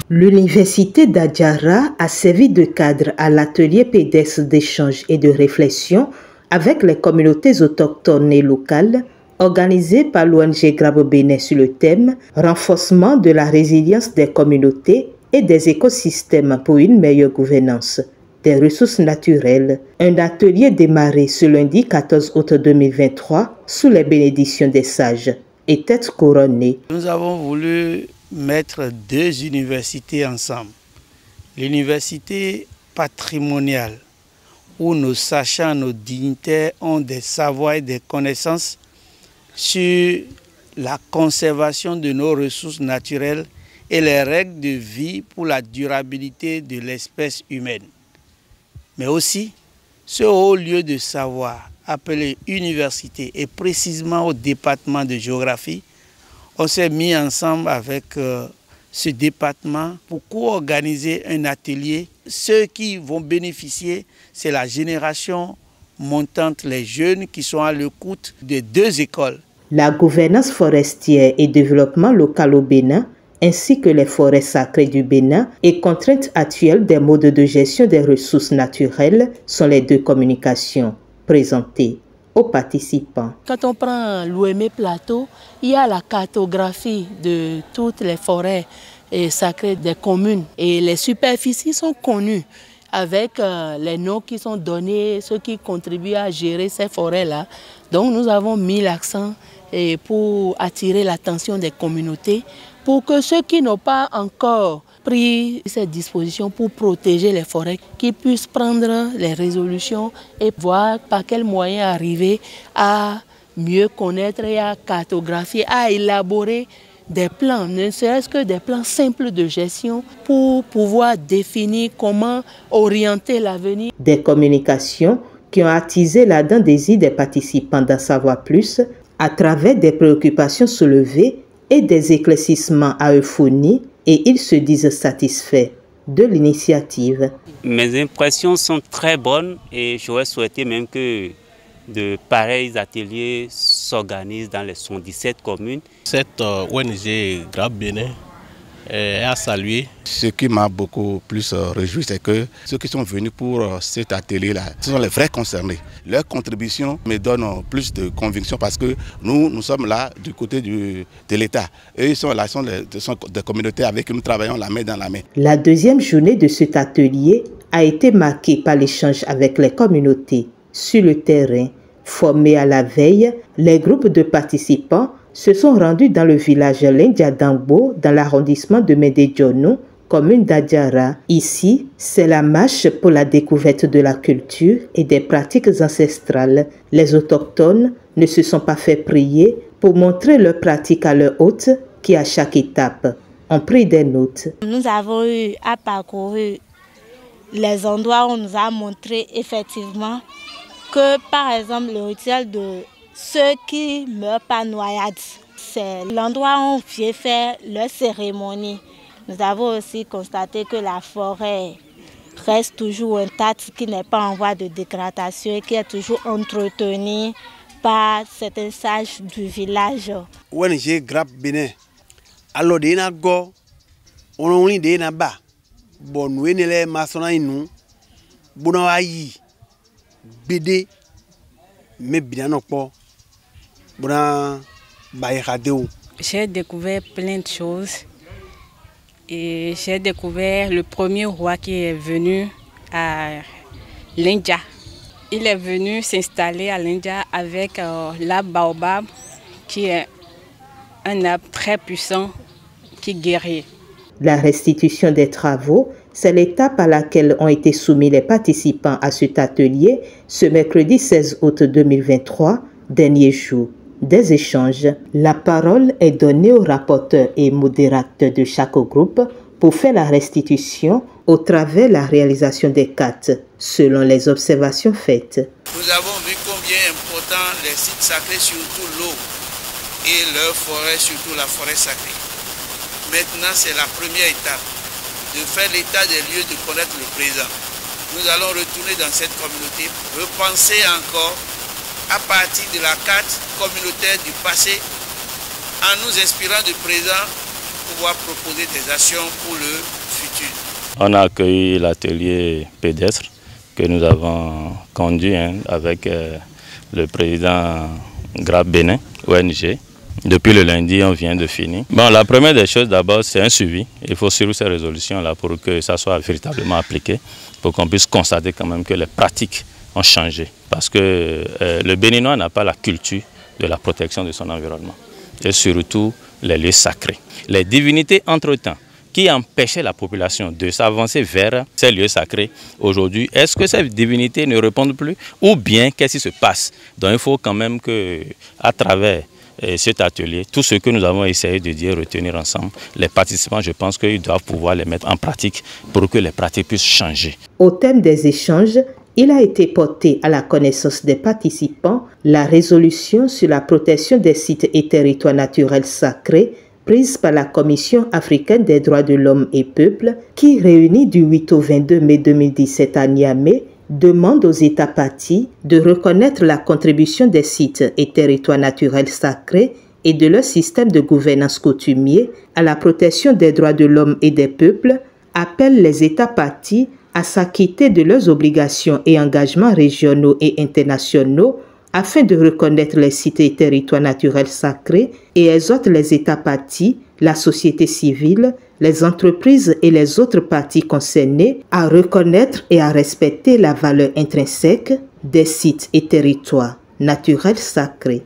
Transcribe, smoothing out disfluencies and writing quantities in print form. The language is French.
L'université d'Adjara a servi de cadre à l'atelier pédestre d'échange et de réflexion avec les communautés autochtones et locales, organisé par l'ONG Grabo Bénin sur le thème « Renforcement de la résilience des communautés et des écosystèmes pour une meilleure gouvernance des ressources naturelles ». Un atelier démarré ce lundi 14 août 2023 sous les bénédictions des sages et têtes couronnées. Nous avons voulu mettre deux universités ensemble. L'université patrimoniale, où nos sachants, nos dignitaires ont des savoirs et des connaissances sur la conservation de nos ressources naturelles et les règles de vie pour la durabilité de l'espèce humaine. Mais aussi ce haut lieu de savoir appelé université et précisément au département de géographie, on s'est mis ensemble avec ce département pour co-organiser un atelier. Ceux qui vont bénéficier, c'est la génération montante, les jeunes qui sont à l'écoute des deux écoles. La gouvernance forestière et développement local au Bénin, ainsi que les forêts sacrées du Bénin et contraintes actuelles des modes de gestion des ressources naturelles sont les deux communications présentées aux participants. Quand on prend l'Ouémé Plateau, il y a la cartographie de toutes les forêts sacrées des communes et les superficies sont connues avec les noms qui sont donnés, ceux qui contribuent à gérer ces forêts-là. Donc nous avons mis l'accent pour attirer l'attention des communautés, pour que ceux qui n'ont pas encore pris cette disposition pour protéger les forêts, qu'ils puissent prendre les résolutions et voir par quels moyens arriver à mieux connaître et à cartographier, à élaborer des plans, ne serait-ce que des plans simples de gestion pour pouvoir définir comment orienter l'avenir. Des communications qui ont attisé l'ardent désir des participants d'en savoir plus à travers des préoccupations soulevées et des éclaircissements à eux fournis, et ils se disent satisfaits de l'initiative. Mes impressions sont très bonnes et j'aurais souhaité même que de pareils ateliers s'organisent dans les 77 communes. Cette ONG Grabo Bénin est à saluer. Ce qui m'a beaucoup plus réjoui, c'est que ceux qui sont venus pour cet atelier-là, ce sont les vrais concernés. Leur contribution me donne plus de conviction parce que nous sommes là du côté de l'État. Eux, ils sont là, sont des communautés avec qui nous travaillons la main dans la main. La deuxième journée de cet atelier a été marquée par l'échange avec les communautés sur le terrain. Formés à la veille, les groupes de participants se sont rendus dans le village Lindia Dangbo, dans l'arrondissement de Médé-Diono, commune d'Adjara. Ici, c'est la marche pour la découverte de la culture et des pratiques ancestrales. Les autochtones ne se sont pas fait prier pour montrer leurs pratiques à leurs hôtes qui, à chaque étape, ont pris des notes. Nous avons eu à parcourir les endroits où on nous a montré effectivement que, par exemple, le rituel de ceux qui meurent par noyade, c'est l'endroit où on vient faire leur cérémonie. Nous avons aussi constaté que la forêt reste toujours intacte, qui n'est pas en voie de dégradation et qui est toujours entretenue par certains sages du village. ONG Grabo Bénin, alors de na go, on est de na ba, bon nous les maçons nous, bon aïe, bébé, mais bien non pas. J'ai découvert plein de choses et j'ai découvert le premier roi qui est venu à l'India. Il est venu s'installer à l'India avec l'arbre baobab qui est un arbre très puissant qui guérit. La restitution des travaux, c'est l'étape à laquelle ont été soumis les participants à cet atelier ce mercredi 16 août 2023, dernier jour des échanges. La parole est donnée aux rapporteurs et modérateurs de chaque groupe pour faire la restitution au travers de la réalisation des cartes, selon les observations faites. Nous avons vu combien important les sites sacrés, surtout l'eau, et leurs forêts, surtout la forêt sacrée. Maintenant, c'est la première étape, de faire l'état des lieux, de connaître le présent. Nous allons retourner dans cette communauté, repenser encore à partir de la carte communautaire du passé, en nous inspirant du présent pour pouvoir proposer des actions pour le futur. On a accueilli l'atelier pédestre que nous avons conduit avec le président GRAB Bénin, ONG. Depuis le lundi, on vient de finir. Bon, la première des choses, d'abord, c'est un suivi. Il faut suivre ces résolutions-là pour que ça soit véritablement appliqué, pour qu'on puisse constater quand même que les pratiques ont changé. Parce que le Béninois n'a pas la culture de la protection de son environnement. Et surtout, les lieux sacrés. Les divinités, entre-temps, qui empêchaient la population de s'avancer vers ces lieux sacrés, aujourd'hui, est-ce que ces divinités ne répondent plus? Ou bien, qu'est-ce qui se passe? Donc, il faut quand même qu'à travers cet atelier, tout ce que nous avons essayé de dire, retenir ensemble, les participants, je pense qu'ils doivent pouvoir les mettre en pratique pour que les pratiques puissent changer. Au thème des échanges, il a été porté à la connaissance des participants la résolution sur la protection des sites et territoires naturels sacrés prise par la Commission africaine des droits de l'homme et peuples qui, réunie du 8 au 22 mai 2017 à Niamey, demande aux États parties de reconnaître la contribution des sites et territoires naturels sacrés et de leur système de gouvernance coutumier à la protection des droits de l'homme et des peuples, appelle les États parties à s'acquitter de leurs obligations et engagements régionaux et internationaux afin de reconnaître les sites et territoires naturels sacrés et exhorte les États parties, la société civile, les entreprises et les autres parties concernées à reconnaître et à respecter la valeur intrinsèque des sites et territoires naturels sacrés.